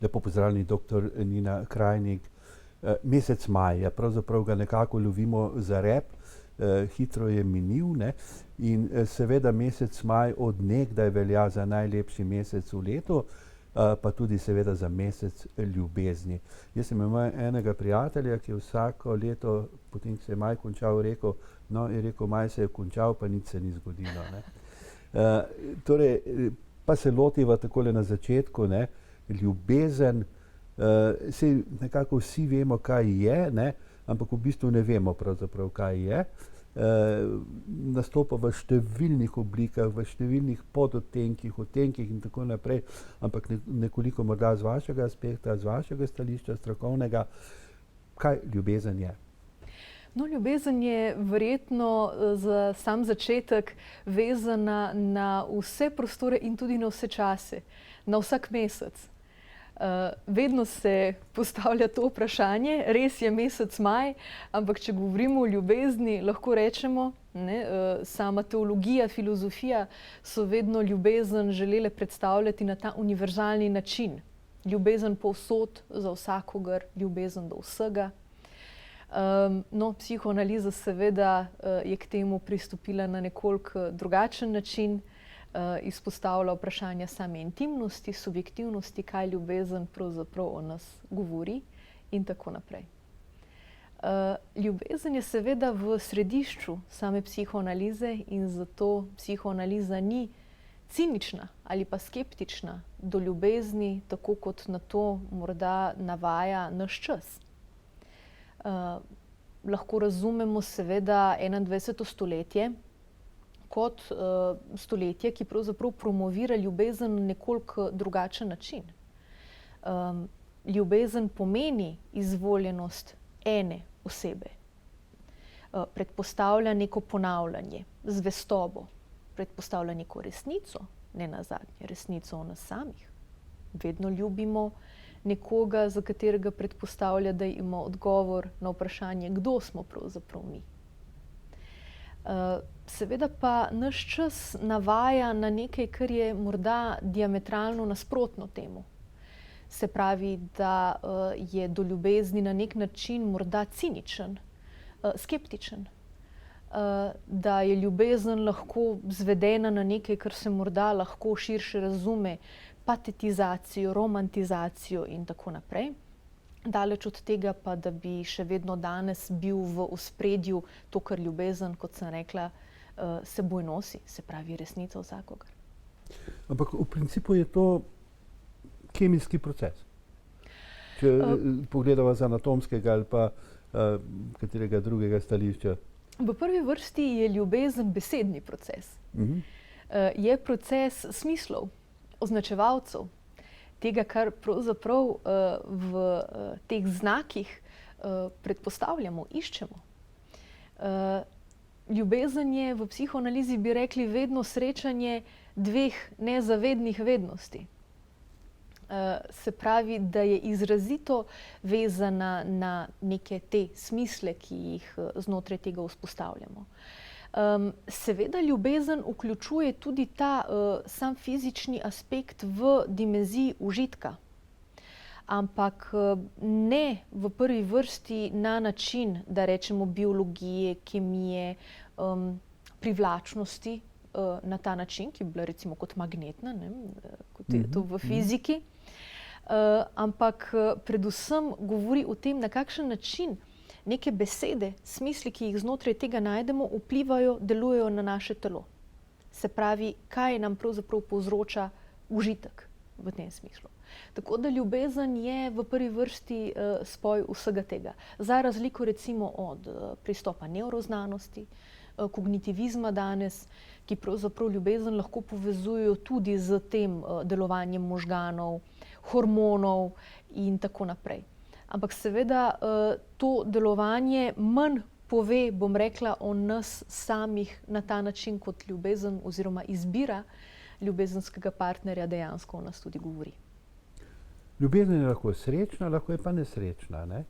Lepo pozdravljeni, dr. Nina Krajnik. Mesec maj, ja, pravzaprav ga nekako lovimo za rep, hitro je minil, ne? In seveda mesec maj od nekdaj velja za najlepši mesec v letu, pa tudi seveda za mesec ljubezni. Jaz sem imel enega prijatelja, ki je vsako leto, potem se je maj končal, je rekel, maj se je končal, pa nič se ni zgodilo, ne. Torej, pa se lotiva takole na začetku, ne, ljubezen, saj nekako vsi vemo, kaj je, ne, ampak v bistvu ne vemo pravzaprav, kaj je. Nastopa v številnih oblikah, v številnih pododtenkih, odtenkih in tako naprej, ampak nekoliko morda z vašega aspekta, z vašega stališča strokovnega, kaj ljubezen je? No, ljubezen je verjetno za sam začetek vezana na vse prostore in tudi na vse čase, na vsak mesec. Vedno se postavlja to vprašanje, res je mesec maj, ampak če govorimo o ljubezni, lahko rečemo, ne, sama teologija, filozofija so vedno ljubezen želele predstavljati na ta univerzalni način. Ljubezen povsod, za vsakogar, ljubezen do vsega. No, psihoanaliza seveda je k temu pristopila na nekoliko drugačen način, izpostavlja vprašanja same intimnosti, subjektivnosti, kaj ljubezen pravzaprav o nas govori in tako naprej. Ljubezen je seveda v središču same psihoanalize in zato psihoanaliza ni cinična ali pa skeptična do ljubezni, tako kot na to morda navaja naš čas. Lahko razumemo seveda 21. stoletje kot stoletje, ki pravzaprav promovira ljubezen na nekoliko drugačen način. Ljubezen pomeni izvoljenost ene osebe. Predpostavlja neko ponavljanje, zvestobo, predpostavlja neko resnico, nenazadnje resnico o nas samih. Vedno ljubimo nekoga, za katerega predpostavlja, da ima odgovor na vprašanje, kdo smo pravzaprav mi. Seveda pa naš čas navaja na nekaj, kar je morda diametralno nasprotno temu. Se pravi, da je do ljubezni na nek način morda ciničen, skeptičen, da je ljubezen lahko zvedena na nekaj, kar se morda lahko širše razume, patetizacijo, romantizacijo in tako naprej. Daleč od tega pa, da bi še vedno danes bil v ospredju to, kar ljubezen, kot sem rekla, seboj nosi, se pravi resnica vsakogar. Ampak v principu je to kemijski proces. Če pogledamo z anatomskega ali pa katerega drugega stališča. V prvi vrsti je ljubezen besedni proces. Je proces smislov, označevalcev, tega, kar pravzaprav v teh znakih predpostavljamo, iščemo. Ljubezen je v psihoanalizi, bi rekli, vedno srečanje dveh nezavednih vednosti. Se pravi, da je izrazito vezana na neke te smisle, ki jih znotraj tega vzpostavljamo. Seveda ljubezen vključuje tudi ta sam fizični aspekt v dimenziji užitka, ampak ne v prvi vrsti na način, da rečemo biologije, kemije, privlačnosti na ta način, ki bi bila recimo kot magnetna, ne, kot je to v fiziki, ampak predvsem govori o tem, na kakšen način neke besede, smisli, ki jih znotraj tega najdemo, vplivajo, delujejo na naše telo. Se pravi, kaj nam pravzaprav povzroča užitek v tem smislu. Tako da ljubezen je v prvi vrsti spoj vsega tega. Za razliko recimo od pristopa nevroznanosti, kognitivizma danes, ki pravzaprav ljubezen lahko povezujejo tudi z tem delovanjem možganov, hormonov in tako naprej. Ampak seveda to delovanje manj pove, bom rekla, o nas samih na ta način, kot ljubezen oziroma izbira ljubezenskega partnerja dejansko o nas tudi govori. Ljubezen je lahko srečna, lahko je pa nesrečna, ne?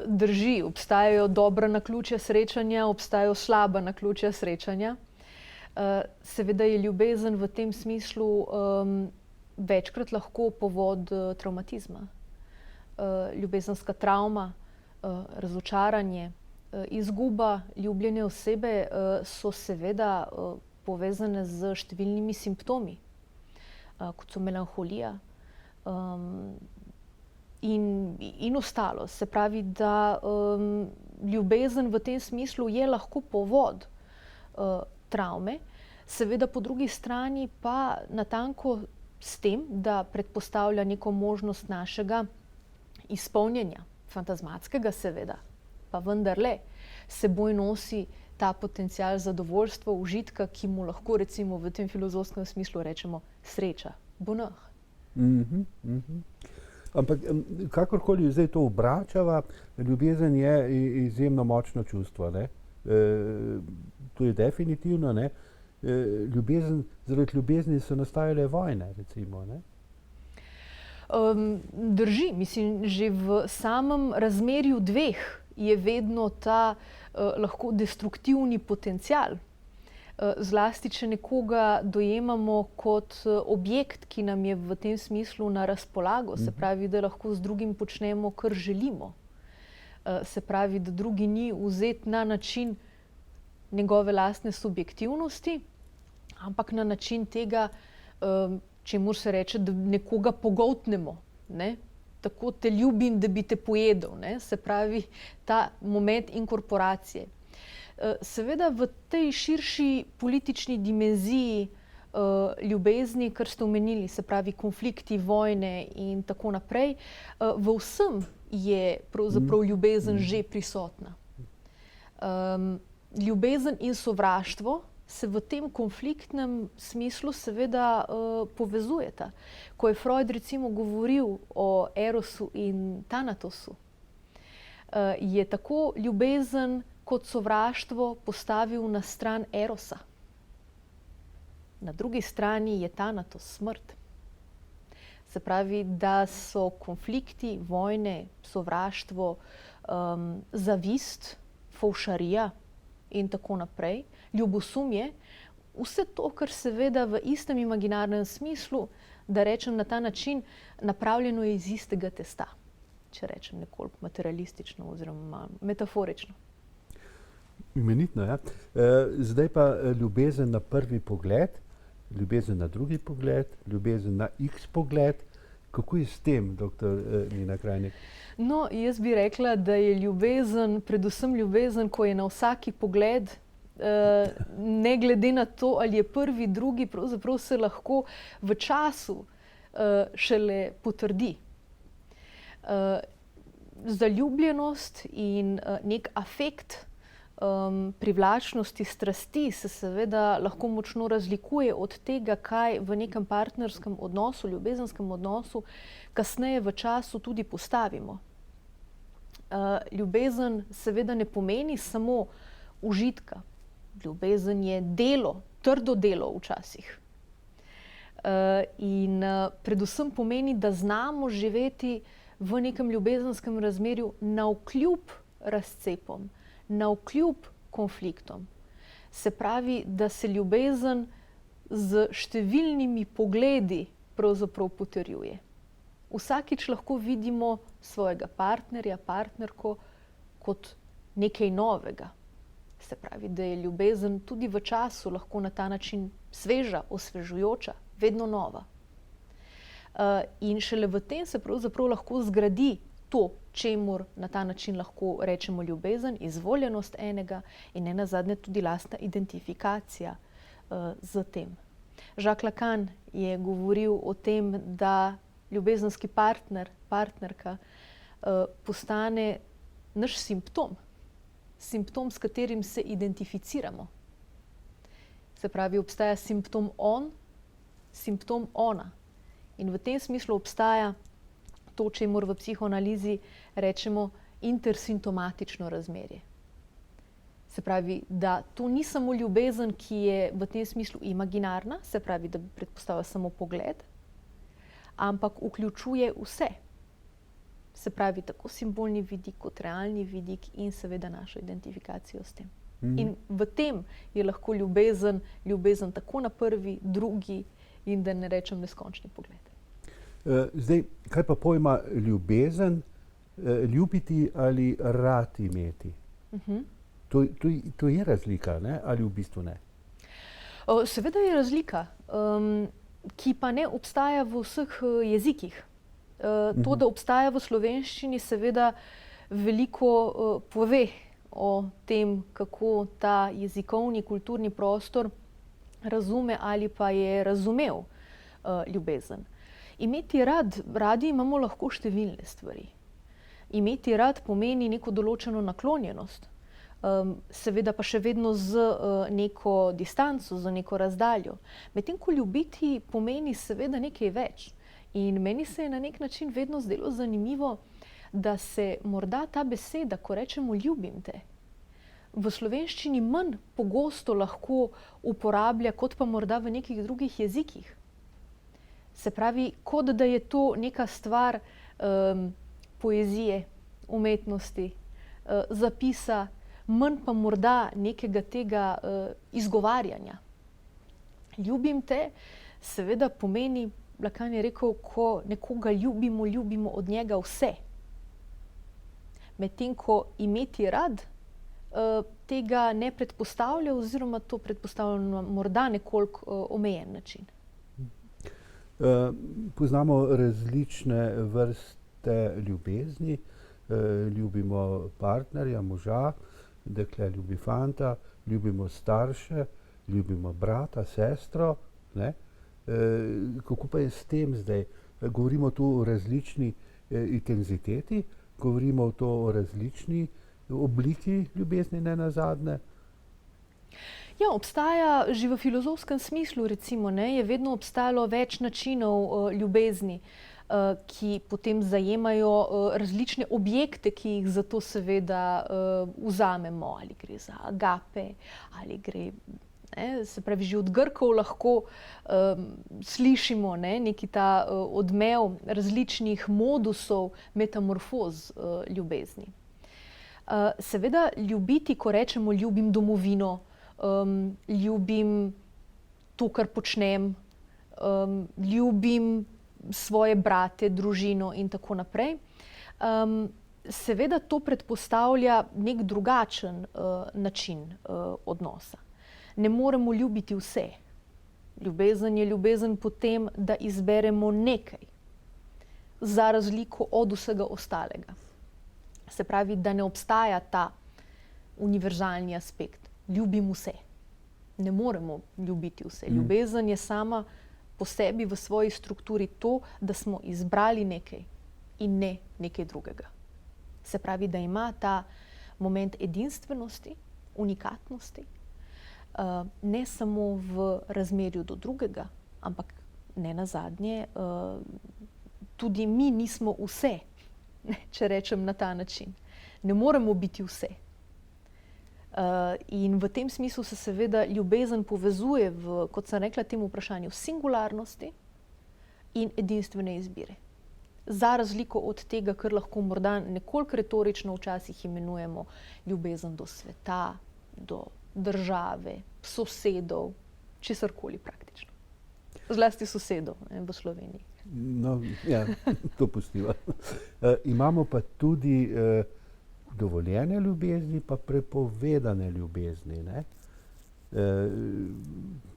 Drži, obstajajo dobra naključja srečanja, obstajajo slaba naključja srečanja. Seveda je ljubezen v tem smislu večkrat lahko povod travmatizma. Ljubezenska travma, razočaranje, izguba ljubljene osebe so seveda povezane z številnimi simptomi, kot so melanholija in ostalo. Se pravi, da ljubezen v tem smislu je lahko povod travme, seveda po drugi strani pa natanko s tem, da predpostavlja neko možnost našega izpolnjenja, fantazmatskega seveda, pa vendarle seboj nosi ta potencial zadovoljstva, užitka, ki mu lahko recimo v tem filozofskem smislu rečemo sreča, bonheur. Ampak kakorkoli zdaj to obračava, ljubezen je izjemno močno čustvo, ne? To je definitivno, ne? Zaradi ljubezni so nastajale vojne, recimo, ne? Drži, mislim, že v samem razmerju dveh je vedno ta lahko destruktivni potencial. Zlasti, če nekoga dojemamo kot objekt, ki nam je v tem smislu na razpolago, se pravi, da lahko z drugim počnemo, kar želimo. Se pravi, da drugi ni vzet na način njegove lastne subjektivnosti, ampak na način tega, čemur se reče, da nekoga pogoltnemo, ne? Tako te ljubim, da bi te pojedel, ne? Se pravi, ta moment inkorporacije. Seveda v tej širši politični dimenziji ljubezni, kar ste omenili, se pravi konflikti, vojne in tako naprej, v vsem je pravzaprav ljubezen že prisotna. Ljubezen in sovraštvo se v tem konfliktnem smislu seveda povezujeta. Ko je Freud recimo govoril o Erosu in Thanatosu, je tako ljubezen kot sovraštvo postavil na stran Erosa. Na drugi strani je Thanatos smrt. Se pravi, da so konflikti, vojne, sovraštvo, zavist, fovšarija in tako naprej, ljubosumje, vse to, kar seveda v istem imaginarnem smislu, da rečem na ta način, napravljeno je iz istega testa, če rečem nekoliko materialistično oziroma metaforično. Imenitno, ja. Zdaj pa ljubezen na prvi pogled, ljubezen na drugi pogled, ljubezen na X pogled. Kako je s tem, doktor Nina Krajnik? No, jaz bi rekla, da je ljubezen, predvsem ljubezen, ko je na vsaki pogled, ne glede na to, ali je prvi, drugi, pravzaprav se lahko v času šele potrdi. Zaljubljenost in nek afekt, privlačnosti, strasti se seveda lahko močno razlikuje od tega, kaj v nekem partnerskem odnosu, ljubezenskem odnosu, kasneje v času tudi postavimo. Ljubezen seveda ne pomeni samo užitka. Ljubezen je delo, trdo delo včasih. In predvsem pomeni, da znamo živeti v nekem ljubezenskem razmerju navkljub razcepom, navkljub konfliktom. Se pravi, da se ljubezen z številnimi pogledi pravzaprav potrjuje. Vsakič lahko vidimo svojega partnerja, partnerko kot nekaj novega. Se pravi, da je ljubezen tudi v času lahko na ta način sveža, osvežujoča, vedno nova. In šele v tem se pravzaprav lahko zgradi to, čemur na ta način lahko rečemo ljubezen, izvoljenost enega in nenazadnje tudi lastna identifikacija z tem. Jacques Lacan je govoril o tem, da ljubezenski partner, partnerka postane naš simptom, simptom, s katerim se identificiramo. Se pravi, obstaja simptom on, simptom ona. In v tem smislu obstaja to, čemur v psihoanalizi rečemo intersimptomatično razmerje. Se pravi, da to ni samo ljubezen, ki je v tem smislu imaginarna, se pravi, da predpostavlja samo pogled, ampak vključuje vse. Se pravi, tako simbolni vidik kot realni vidik in seveda našo identifikacijo s tem. In v tem je lahko ljubezen tako na prvi, drugi in da ne rečem neskončni pogled. Zdaj, kaj pa pojma ljubezen, ljubiti ali rad imeti? To je razlika, ne? Ali v bistvu ne? Seveda je razlika, ki pa ne obstaja v vseh jezikih. To, da obstaja v slovenščini, seveda veliko pove o tem, kako ta jezikovni, kulturni prostor razume ali pa je razumel ljubezen. Imeti radi imamo lahko številne stvari. Imeti rad pomeni neko določeno naklonjenost, seveda pa še vedno z neko distanco, z neko razdaljo. Medtem ko ljubiti pomeni seveda nekaj več. In meni se je na nek način vedno zdelo zanimivo, da se morda ta beseda, ko rečemo ljubim te, v slovenščini manj pogosto lahko uporablja, kot pa morda v nekih drugih jezikih. Se pravi, kot da je to neka stvar poezije, umetnosti, zapisa, manj pa morda nekega tega izgovarjanja. Ljubim te seveda pomeni, Lacan je rekel, ko nekoga ljubimo, ljubimo od njega vse. Medtem ko imeti rad tega ne predpostavlja, oziroma to predpostavlja na morda nekoliko omejen način. Poznamo različne vrste ljubezni. Ljubimo partnerja, moža, dekle ljubi fanta, ljubimo starše, ljubimo brata, sestro, ne? Kako pa je s tem zdaj? Govorimo tu o različni intenziteti, govorimo o različni obliki ljubezni, ne nazadnje. Ja, obstaja že v filozofskem smislu, recimo, ne, je vedno obstajalo več načinov ljubezni, ki potem zajemajo različne objekte, ki jih za to seveda vzamemo, ali gre za agape, ali gre, se pravi, že od Grkov lahko slišimo neki ta odmev različnih modusov metamorfoz ljubezni. Seveda ljubiti, ko rečemo ljubim domovino, ljubim to, kar počnem, ljubim svoje brate, družino in tako naprej. Seveda to predpostavlja nek drugačen način odnosa. Ne moremo ljubiti vse. Ljubezen je ljubezen po tem, da izberemo nekaj, za razliko od vsega ostalega. Se pravi, da ne obstaja ta univerzalni aspekt. Ljubim vse. Ne moremo ljubiti vse. Ljubezen je sama po sebi v svoji strukturi to, da smo izbrali nekaj in ne nekaj drugega. Se pravi, da ima ta moment edinstvenosti, unikatnosti, ne samo v razmerju do drugega, ampak ne nazadnje, tudi mi nismo vse, če rečem na ta način. Ne moremo biti vse. In v tem smislu se seveda ljubezen povezuje v, kot sem rekla, temu vprašanju singularnosti in edinstvene izbire. Za razliko od tega, kar lahko morda nekoliko retorično včasih imenujemo ljubezen do sveta, do države, sosedov, česarkoli praktično. Zlasti sosedov v Sloveniji. No, ja, to pustiva. Imamo pa tudi dovoljene ljubezni, pa prepovedane ljubezni, ne?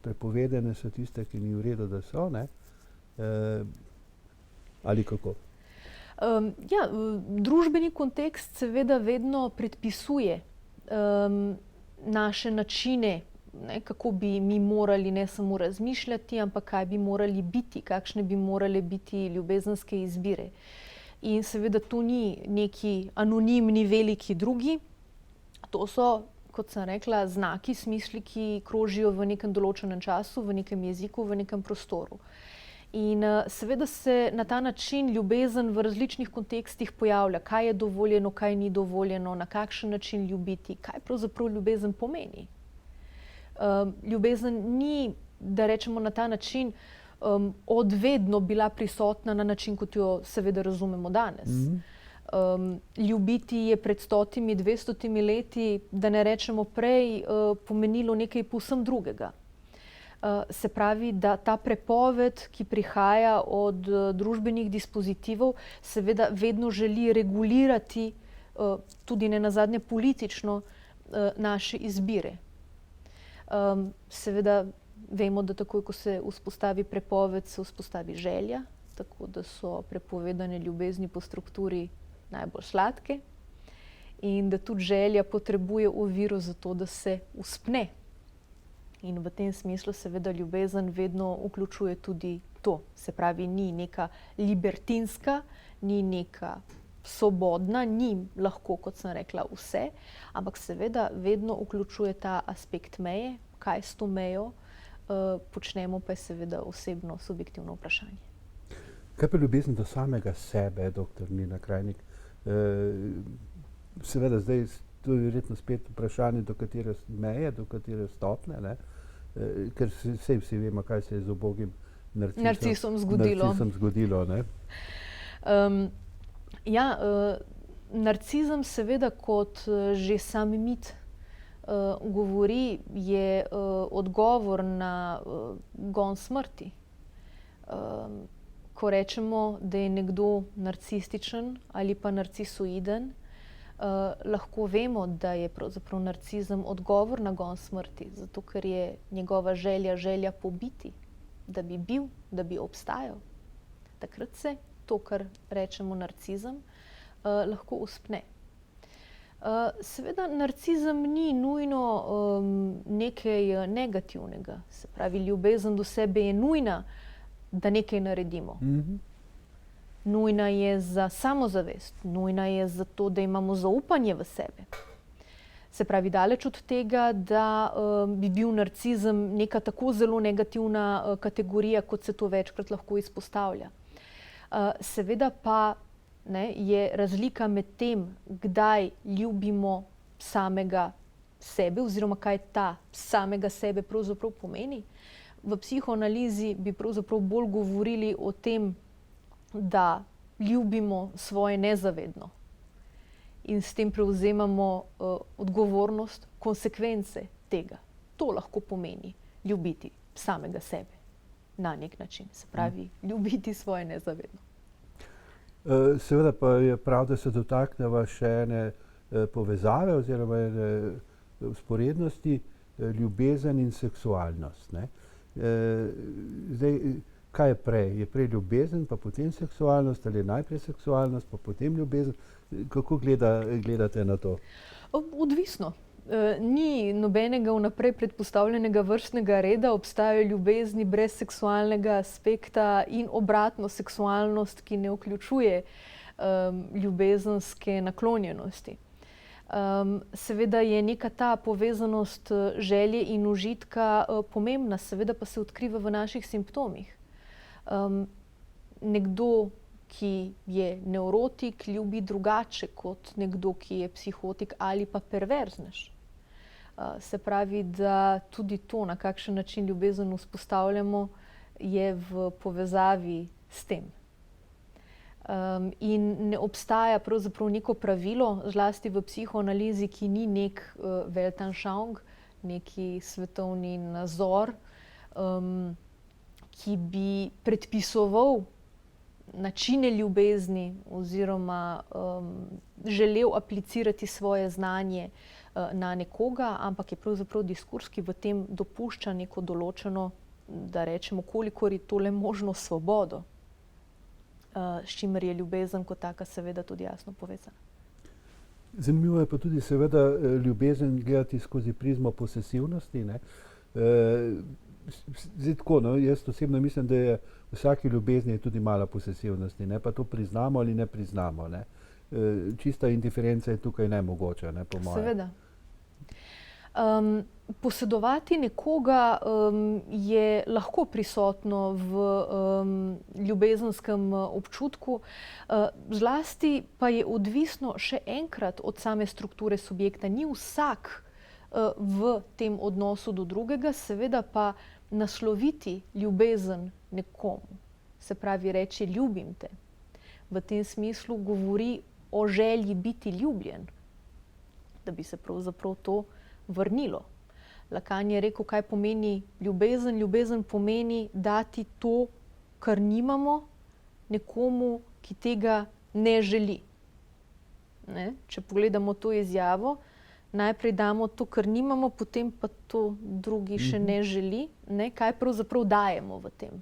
Prepovedane so tiste, ki ni v redu, da so, ne? Ali kako? Ja, družbeni kontekst seveda vedno predpisuje naše načine, kako bi mi morali ne samo razmišljati, ampak kaj bi morali biti, kakšne bi morale biti ljubezenske izbire. In seveda to ni neki anonimni veliki drugi, to so, kot sem rekla, znaki, smisli, ki krožijo v nekem določenem času, v nekem jeziku, v nekem prostoru. In seveda se na ta način ljubezen v različnih kontekstih pojavlja, kaj je dovoljeno, kaj ni dovoljeno, na kakšen način ljubiti, kaj pravzaprav ljubezen pomeni. Ljubezen ni, da rečemo na ta način, od vedno bila prisotna na način, kot jo seveda razumemo danes. Ljubiti je pred 100, 200 leti, da ne rečemo prej, pomenilo nekaj povsem drugega. Se pravi, da ta prepoved, ki prihaja od družbenih dispozitivov, seveda vedno želi regulirati, tudi ne nazadnje politično, naše izbire. Seveda vemo, da takoj, ko se vzpostavi prepoved, se vzpostavi želja, tako da so prepovedane ljubezni po strukturi najbolj sladke in da tudi želja potrebuje oviro za to, da se vzpne. In v tem smislu seveda ljubezen vedno vključuje tudi to. Se pravi, ni neka libertinska, ni neka svobodna, ni lahko, kot sem rekla, vse, ampak seveda vedno vključuje ta aspekt meje, kaj s to mejo počnemo, pa je seveda osebno, subjektivno vprašanje. Kaj pa ljubezen do samega sebe, dr. Nina Krajnik? Seveda zdaj to je verjetno spet vprašanje, do katere meje, do katere stopne, ne? Ker vsi vemo, kaj se je z ubogim narcisom zgodilo. Ne? Narcizem seveda, kot že sam mit govori, je odgovor na gon smrti. Ko rečemo, da je nekdo narcističen ali pa narcisoiden, lahko vemo, da je pravzaprav narcizem odgovor na gon smrti, zato ker je njegova želja pobiti, da bi bil, da bi obstajal. Takrat se to, kar rečemo narcizem, lahko vzpne. Seveda narcizem ni nujno nekaj negativnega, se pravi, ljubezen do sebe je nujna, da nekaj naredimo. Nujna je za samozavest, nujna je za to, da imamo zaupanje v sebe. Se pravi, daleč od tega, da bi bil narcizem neka tako zelo negativna kategorija, kot se to večkrat lahko izpostavlja. Seveda pa je razlika med tem, kdaj ljubimo samega sebe oziroma kaj ta samega sebe pravzaprav pomeni. V psihoanalizi bi pravzaprav bolj govorili o tem, da ljubimo svoje nezavedno in s tem prevzemamo odgovornost, konsekvence tega. To lahko pomeni ljubiti samega sebe na nek način, se pravi, ljubiti svoje nezavedno. Seveda pa je prav, da se dotakneva še ene povezave oziroma ene vzporednosti, ljubezen in seksualnost. Ne? Zdaj, kaj je prej? Je prej ljubezen, pa potem seksualnost, ali je najprej seksualnost, pa potem ljubezen? Kako gledate na to? Odvisno. Ni nobenega vnaprej predpostavljenega vrstnega reda, obstajajo ljubezni brez seksualnega aspekta in obratno seksualnost, ki ne vključuje ljubezenske naklonjenosti. Seveda je neka ta povezanost želje in užitka pomembna, seveda pa se odkriva v naših simptomih. Nekdo, ki je nevrotik, ljubi drugače kot nekdo, ki je psihotik ali pa perverznež. Se pravi, da tudi to, na kakšen način ljubezen vzpostavljamo, je v povezavi s tem. In ne obstaja pravzaprav neko pravilo, zlasti v psihoanalizi, ki ni nek Weltanschauung, neki svetovni nazor, ki bi predpisoval načine ljubezni oziroma želel aplicirati svoje znanje na nekoga, ampak je pravzaprav diskurs, ki v tem dopušča neko določeno, da rečemo, kolikor je tole možno, svobodo, s čimer je ljubezen kot taka seveda tudi jasno povezana. Zanimivo je pa tudi seveda ljubezen gledati skozi prizmo posesivnosti. Ne? Zdaj tako, no, jaz osebno mislim, da je v vsaki ljubezni tudi mala posesivnosti, ne? Pa to priznamo ali ne priznamo. Ne? Čista indiferenca je tukaj nemogoča, ne, po mojem. Seveda. Posedovati nekoga je lahko prisotno v ljubezenskem občutku, zlasti pa je odvisno še enkrat od same strukture subjekta. Ni vsak v tem odnosu do drugega, seveda pa nasloviti ljubezen nekomu, se pravi reči ljubim te, v tem smislu govori o želji biti ljubljen, da bi se pravzaprav to vrnilo. Lacan je rekel, kaj pomeni ljubezen. Ljubezen pomeni dati to, kar nimamo, nekomu, ki tega ne želi. Ne? Če pogledamo to izjavo, najprej damo to, kar nimamo, potem pa to drugi še ne želi. Ne? Kaj pravzaprav dajemo v tem?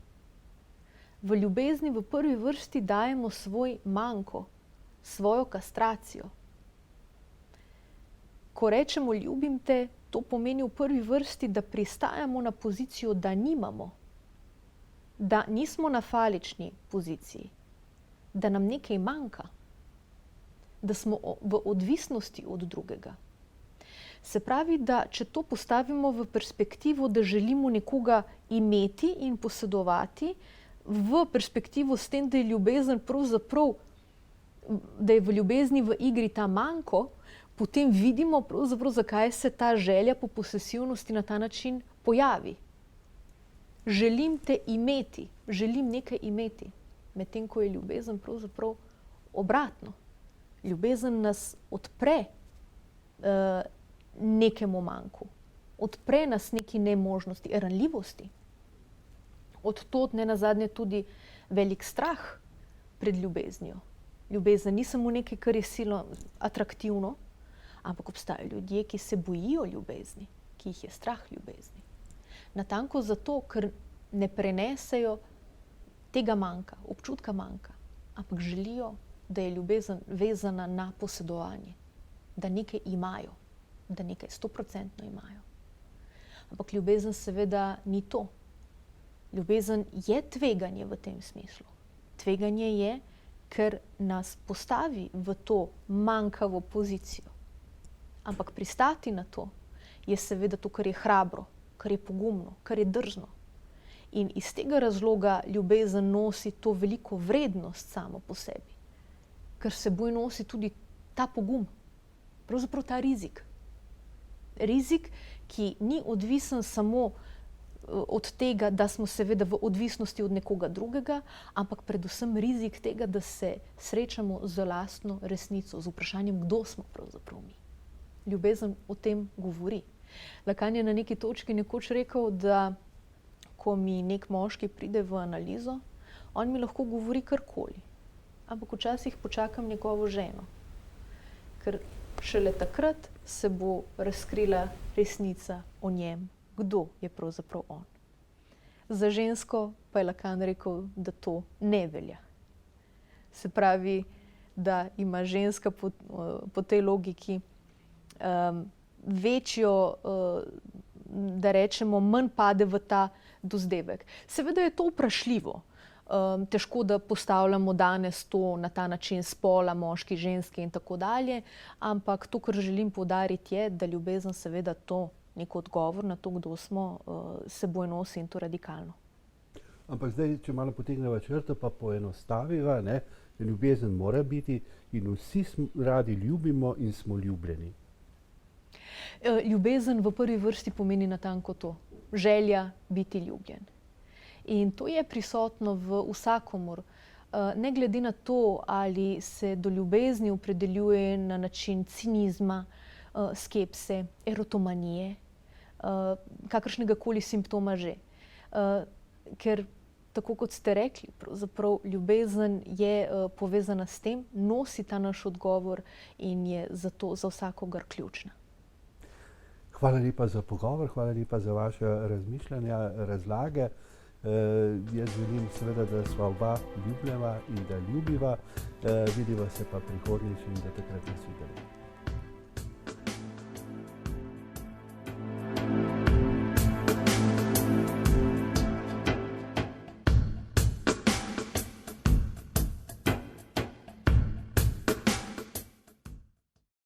V ljubezni v prvi vrsti dajemo svoj manko, svojo kastracijo. Ko rečemo ljubim te, to pomeni v prvi vrsti, da pristajamo na pozicijo, da nimamo, da nismo na falični poziciji, da nam nekaj manjka, da smo v odvisnosti od drugega. Se pravi, da če to postavimo v perspektivo, da želimo nekoga imeti in posedovati, v perspektivo s tem, da je ljubezen pravzaprav, da je v ljubezni v igri ta manko, potem vidimo pravzaprav, zakaj se ta želja po posesivnosti na ta način pojavi. Želim te imeti, želim nekaj imeti, medtem ko je ljubezen pravzaprav obratno. Ljubezen nas odpre nekemu manku, odpre nas neki nemožnosti, ranljivosti. Od tod ne nazadnje tudi velik strah pred ljubeznijo. Ljubezen ni samo nekaj, kar je silno atraktivno, ampak obstajajo ljudje, ki se bojijo ljubezni, ki jih je strah ljubezni. Natanko zato, ker ne prenesejo tega manka, občutka manka, ampak želijo, da je ljubezen vezana na posedovanje, da nekaj imajo, da nekaj 100% imajo. Ampak ljubezen seveda ni to. Ljubezen je tveganje v tem smislu. Tveganje je, ker nas postavi v to manjkavo pozicijo. Ampak pristati na to je seveda to, kar je hrabro, kar je pogumno, kar je drzno. In iz tega razloga ljubezen nosi to veliko vrednost samo po sebi. Ker seboj nosi tudi ta pogum, pravzaprav ta rizik. Rizik, ki ni odvisen samo od tega, da smo seveda v odvisnosti od nekoga drugega, ampak predvsem rizik tega, da se srečamo z lastno resnico, z vprašanjem, kdo smo pravzaprav mi. Ljubezen o tem govori. Lacan je na neki točki nekoč rekel, da ko mi nek moški pride v analizo, on mi lahko govori karkoli, ampak včasih počakam njegovo ženo, ker šele takrat se bo razkrila resnica o njem, kdo je pravzaprav on. Za žensko pa je Lacan rekel, da to ne velja. Se pravi, da ima ženska po tej logiki večjo, da rečemo, manj pade v ta dozdevek. Seveda je to vprašljivo. Težko, da postavljamo danes to na ta način spola, moški, ženski in tako dalje, ampak to, kar želim poudariti, je, da ljubezen seveda to nek odgovor na to, kdo smo, seboj nosi in to radikalno. Ampak zdaj, če malo potegneva črto, pa poenostaviva, ne, ljubezen mora biti in vsi radi ljubimo in smo ljubljeni. Ljubezen v prvi vrsti pomeni natanko to. Želja biti ljubljen. In to je prisotno v vsakomur. Ne glede na to, ali se do ljubezni opredeljuje na način cinizma, skepse, erotomanije, kakršnega koli simptoma že. Ker, tako kot ste rekli, pravzaprav ljubezen je povezana s tem, nosi ta naš odgovor in je zato za vsakogar ključna. Hvala lepa za pogovor, hvala lepa za vaše razmišljanja, razlage. Jaz želim seveda, da sva oba ljubljena in da ljubiva. Vidiva se pa prihodnjič in da takrat nas